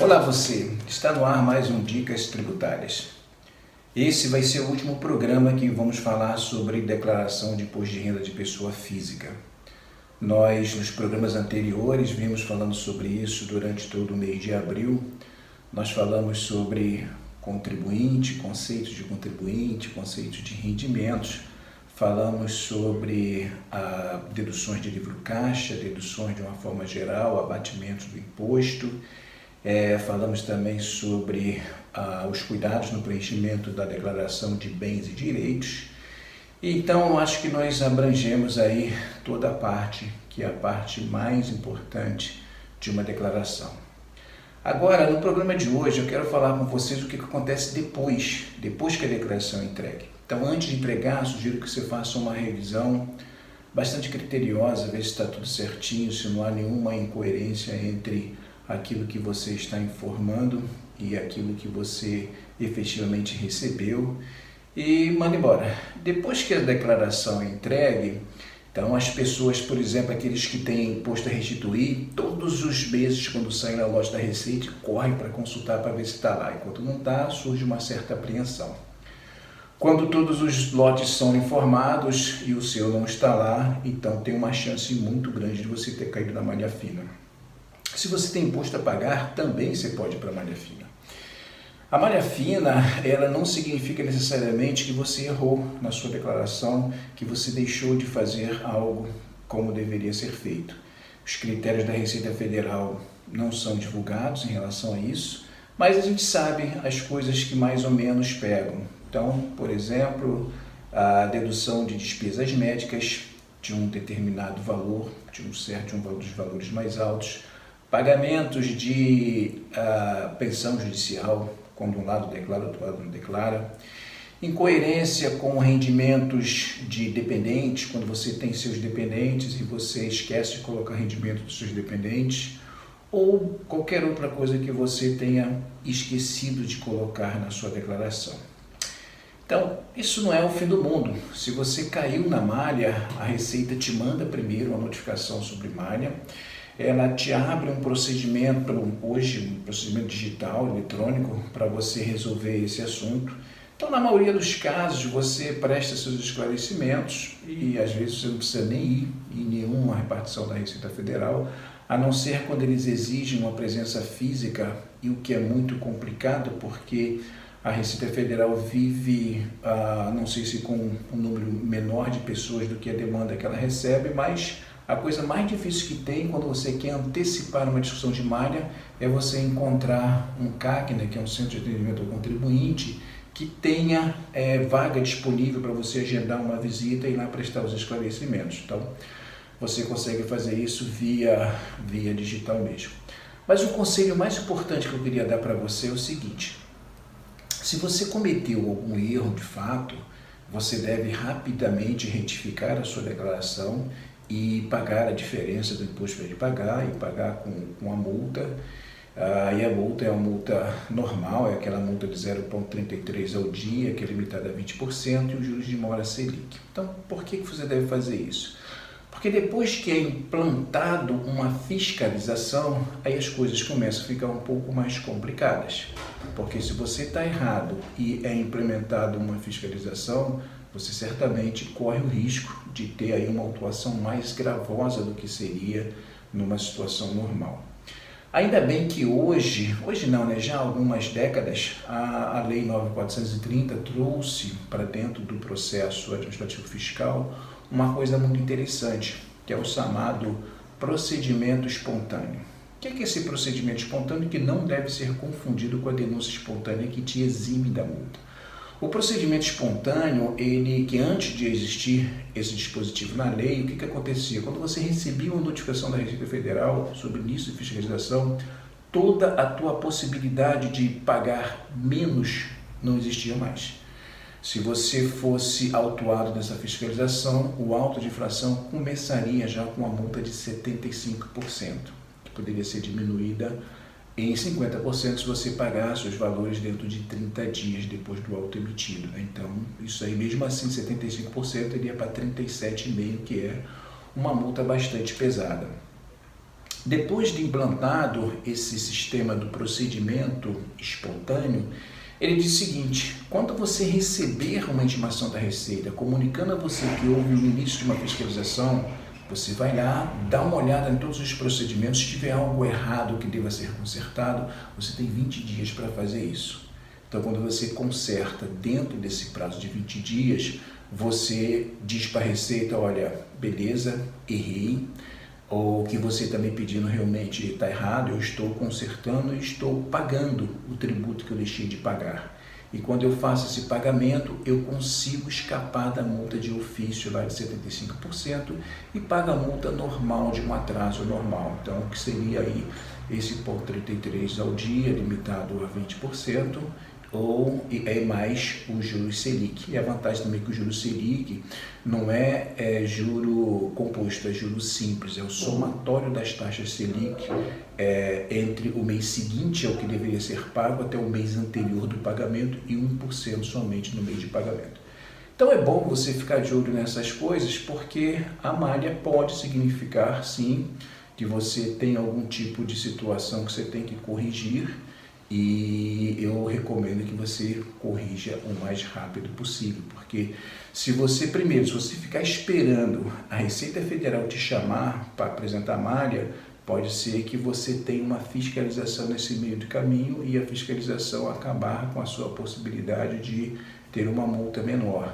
Olá você, está no ar mais um Dicas Tributárias. Esse vai ser o último programa que vamos falar sobre declaração de imposto de renda de pessoa física. Nós, nos programas anteriores, vimos falando sobre isso durante todo o mês de abril. Nós falamos sobre contribuinte, conceitos de contribuinte, conceitos de rendimentos. Falamos sobre deduções de livro caixa, deduções de uma forma geral, abatimentos do imposto. Falamos também sobre os cuidados no preenchimento da declaração de bens e direitos. Então, acho que nós abrangemos aí toda a parte, que é a parte mais importante de uma declaração. Agora, no programa de hoje, eu quero falar com vocês o que acontece depois que a declaração é entregue. Então, antes de entregar, sugiro que você faça uma revisão bastante criteriosa, ver se está tudo certinho, se não há nenhuma incoerência entre aquilo que você está informando e aquilo que você efetivamente recebeu e manda embora. Depois que a declaração é entregue, então as pessoas, por exemplo, aqueles que têm imposto a restituir, todos os meses quando saem na loja da Receita, correm para consultar para ver se está lá. Enquanto não está, surge uma certa apreensão. Quando todos os lotes são informados e o seu não está lá, então tem uma chance muito grande de você ter caído na malha fina. Se você tem imposto a pagar, também você pode ir para a malha fina. A malha fina, ela não significa necessariamente que você errou na sua declaração, que você deixou de fazer algo como deveria ser feito. Os critérios da Receita Federal não são divulgados em relação a isso, mas a gente sabe as coisas que mais ou menos pegam. Então, por exemplo, a dedução de despesas médicas de um determinado valor, de um dos valores mais altos, pagamentos de pensão judicial, quando um lado declara, o outro lado não declara, incoerência com rendimentos de dependentes, quando você tem seus dependentes e você esquece de colocar rendimento dos seus dependentes, ou qualquer outra coisa que você tenha esquecido de colocar na sua declaração. Então, isso não é o fim do mundo. Se você caiu na malha, a Receita te manda primeiro uma notificação sobre malha, ela te abre um procedimento, hoje um procedimento digital, eletrônico, para você resolver esse assunto. Então, na maioria dos casos, você presta seus esclarecimentos e às vezes você não precisa nem ir em nenhuma repartição da Receita Federal, a não ser quando eles exigem uma presença física, e o que é muito complicado, porque a Receita Federal vive, não sei se com um número menor de pessoas do que a demanda que ela recebe, mas a coisa mais difícil que tem quando você quer antecipar uma discussão de malha é você encontrar um CAC, que é um Centro de Atendimento ao Contribuinte, que tenha vaga disponível para você agendar uma visita e ir lá prestar os esclarecimentos. Então, você consegue fazer isso via digital mesmo. Mas o conselho mais importante que eu queria dar para você é o seguinte: se você cometeu algum erro de fato, você deve rapidamente retificar a sua declaração e pagar a diferença do imposto para pagar e pagar com a multa. E a multa é uma multa normal, é aquela multa de 0,33 ao dia, que é limitada a 20%, e os juros de mora Selic. Então, por que você deve fazer isso? Porque depois que é implantado uma fiscalização, aí as coisas começam a ficar um pouco mais complicadas. Porque se você está errado e é implementada uma fiscalização, você certamente corre o risco de ter aí uma autuação mais gravosa do que seria numa situação normal. Ainda bem que hoje não, já há algumas décadas, a Lei 9.430 trouxe para dentro do processo administrativo fiscal uma coisa muito interessante, que é o chamado procedimento espontâneo. O que é esse procedimento espontâneo que não deve ser confundido com a denúncia espontânea que te exime da multa? O procedimento espontâneo, que antes de existir esse dispositivo na lei, o que acontecia? Quando você recebia uma notificação da Receita Federal sobre início de fiscalização, toda a tua possibilidade de pagar menos não existia mais. Se você fosse autuado nessa fiscalização, o auto de infração começaria já com uma multa de 75%, que poderia ser diminuída em 50% se você pagasse os valores dentro de 30 dias depois do auto emitido. Então, isso aí, mesmo assim, 75% iria para 37,5%, que é uma multa bastante pesada. Depois de implantado esse sistema do procedimento espontâneo, ele diz o seguinte: quando você receber uma intimação da Receita comunicando a você que houve o início de uma fiscalização, você vai lá, dá uma olhada em todos os procedimentos. Se tiver algo errado que deva ser consertado, você tem 20 dias para fazer isso. Então, quando você conserta dentro desse prazo de 20 dias, você diz para a Receita: olha, beleza, errei, ou o que você está me pedindo realmente está errado, eu estou consertando e estou pagando o tributo que eu deixei de pagar. E quando eu faço esse pagamento, eu consigo escapar da multa de ofício lá de 75% e pago a multa normal de um atraso normal. Então, que seria aí esse ponto 33 ao dia, limitado a 20%, ou é mais o juros Selic. E a vantagem também é que o juros Selic não é juro composto, é juro simples, é o somatório das taxas Selic entre o mês seguinte ao que deveria ser pago até o mês anterior do pagamento e 1% somente no mês de pagamento. Então é bom você ficar de olho nessas coisas, porque a malha pode significar sim que você tem algum tipo de situação que você tem que corrigir, e eu recomendo que você corrija o mais rápido possível, porque se você ficar esperando a Receita Federal te chamar para apresentar a malha, pode ser que você tenha uma fiscalização nesse meio do caminho e a fiscalização acabar com a sua possibilidade de ter uma multa menor.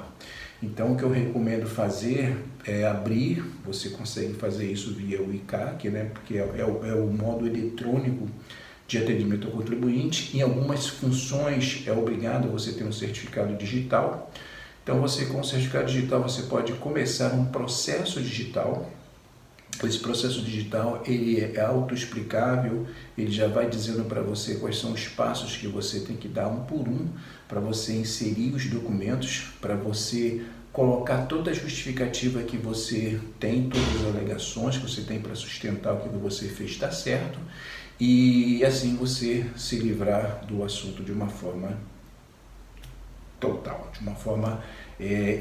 Então, o que eu recomendo fazer é abrir, você consegue fazer isso via o ICAC, né? Porque é o modo eletrônico de atendimento ao contribuinte. Em algumas funções é obrigado você ter um certificado digital. Então, você com o certificado digital, você pode começar um processo digital. Esse processo digital ele é autoexplicável, ele já vai dizendo para você quais são os passos que você tem que dar um por um para você inserir os documentos, para você colocar toda a justificativa que você tem, todas as alegações que você tem para sustentar o que você fez está certo, e assim você se livrar do assunto de uma forma total, de uma forma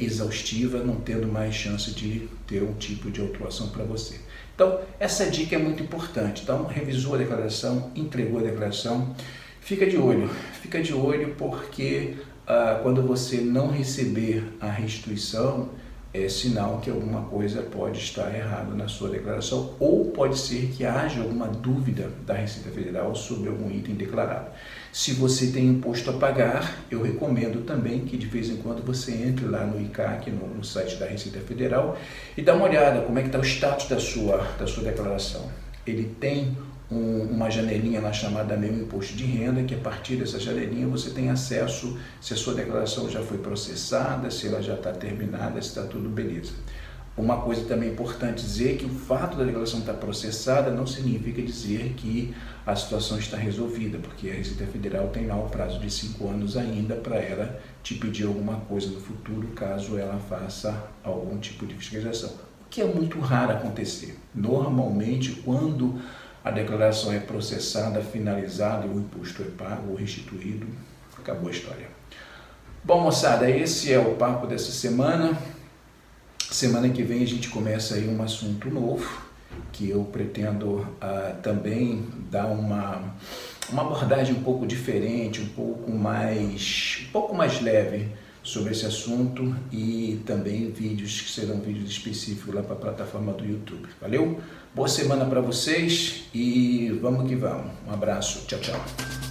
exaustiva, não tendo mais chance de ter um tipo de autuação para você. Então, essa dica é muito importante. Então, revisou a declaração, entregou a declaração, fica de olho porque quando você não receber a restituição, é sinal que alguma coisa pode estar errada na sua declaração, ou pode ser que haja alguma dúvida da Receita Federal sobre algum item declarado. Se você tem imposto a pagar, eu recomendo também que de vez em quando você entre lá no ICAC, no site da Receita Federal, e dá uma olhada como é que está o status da sua declaração. Ele tem uma janelinha lá chamada Meu Imposto de Renda, que a partir dessa janelinha você tem acesso se a sua declaração já foi processada, se ela já está terminada, se está tudo beleza. Uma coisa também importante dizer é que o fato da declaração estar processada não significa dizer que a situação está resolvida, porque a Receita Federal tem lá o prazo de 5 anos ainda para ela te pedir alguma coisa no futuro, caso ela faça algum tipo de fiscalização, o que é muito raro acontecer. Normalmente, quando a declaração é processada, finalizada e o imposto é pago ou restituído, acabou a história. Bom, moçada, esse é o papo dessa semana. Semana que vem a gente começa aí um assunto novo, que eu pretendo também dar uma abordagem um pouco diferente, um pouco mais leve sobre esse assunto, e também vídeos que serão vídeos específicos lá para a plataforma do YouTube. Valeu? Boa semana para vocês e vamos que vamos. Um abraço. Tchau, tchau.